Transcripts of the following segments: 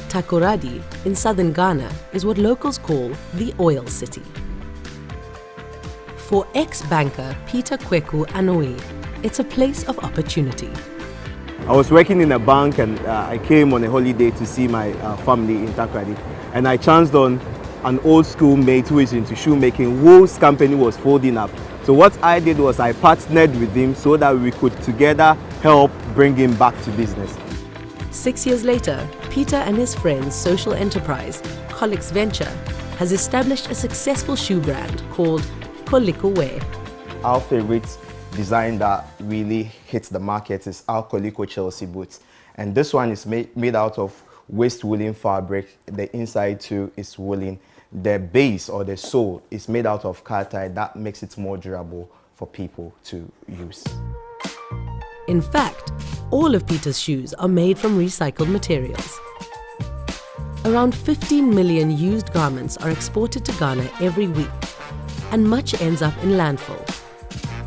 Takoradi in southern Ghana is what locals call the oil city. For ex-banker Peter Kweku Anoe, it's a place of opportunity. I was working in a bank and I came on a holiday to see my family in Takoradi, and I chanced on an old school mate who is into shoemaking, whose company was folding up. So what I did was I partnered with him so that we could together help bring him back to business. 6 years later, Peter and his friend's social enterprise, Colix Venture, has established a successful shoe brand called Coliko Wear. Our favorite design that really hits the market is our Coliko Chelsea boots. And this one is made out of waste woolen fabric. The inside too is woolen. The base or the sole is made out of car tie. That makes it more durable for people to use. In fact, all of Peter's shoes are made from recycled materials. Around 15 million used garments are exported to Ghana every week, and much ends up in landfill.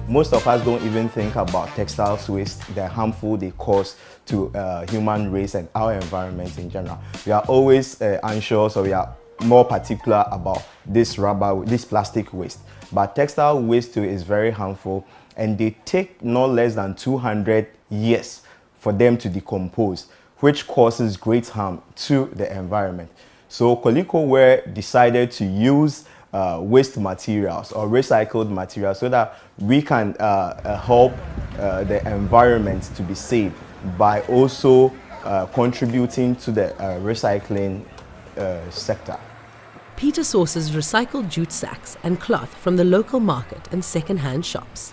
Most of us don't even think about textiles waste, the harmful they cause to human race and our environment in general. We are always unsure, so we are more particular about this rubber, this plastic waste. But textile waste too is very harmful, and they take no less than 200 years for them to decompose, which causes great harm to the environment. So Coliko Wear decided to use waste materials or recycled materials so that we can help the environment to be safe by also contributing to the recycling sector. Peter sources recycled jute sacks and cloth from the local market and second-hand shops.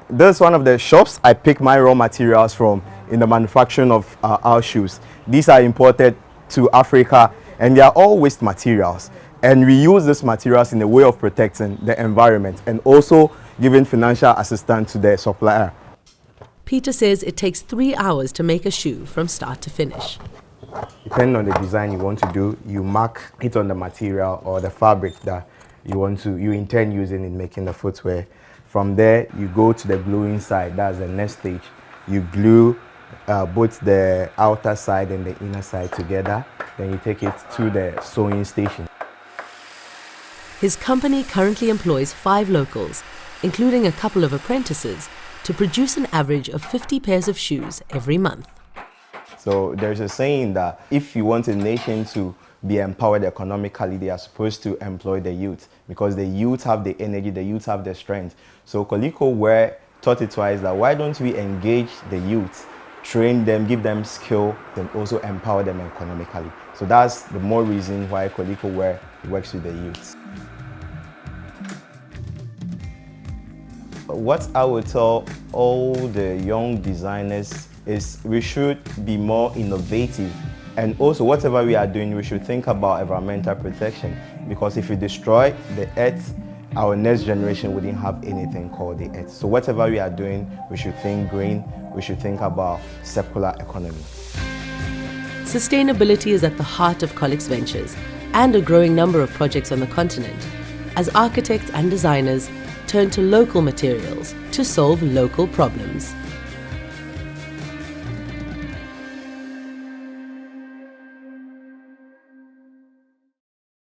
This is one of the shops I pick my raw materials from in the manufacturing of our shoes. These are imported to Africa, and they are all waste materials. And we use these materials in a way of protecting the environment and also giving financial assistance to the supplier. Peter says it takes 3 hours to make a shoe from start to finish. Depending on the design you want to do, you mark it on the material or the fabric that you intend using in making the footwear. From there, you go to the gluing side. That's the next stage. You glue both the outer side and the inner side together. Then you take it to the sewing station. His company currently employs 5 locals, including a couple of apprentices, to produce an average of 50 pairs of shoes every month. So there's a saying that if you want a nation to be empowered economically, they are supposed to employ the youth, because the youth have the energy, the youth have the strength. So Coliko Wear thought it twice that why don't we engage the youth, train them, give them skill, then also empower them economically. So that's the more reason why Coliko Wear works with the youth. What I would tell all the young designers is we should be more innovative, and also whatever we are doing, we should think about environmental protection, because if we destroy the earth, our next generation wouldn't have anything called the earth. So whatever we are doing, we should think green, we should think about circular economy. Sustainability is at the heart of Colix Ventures and a growing number of projects on the continent, as architects and designers turn to local materials to solve local problems.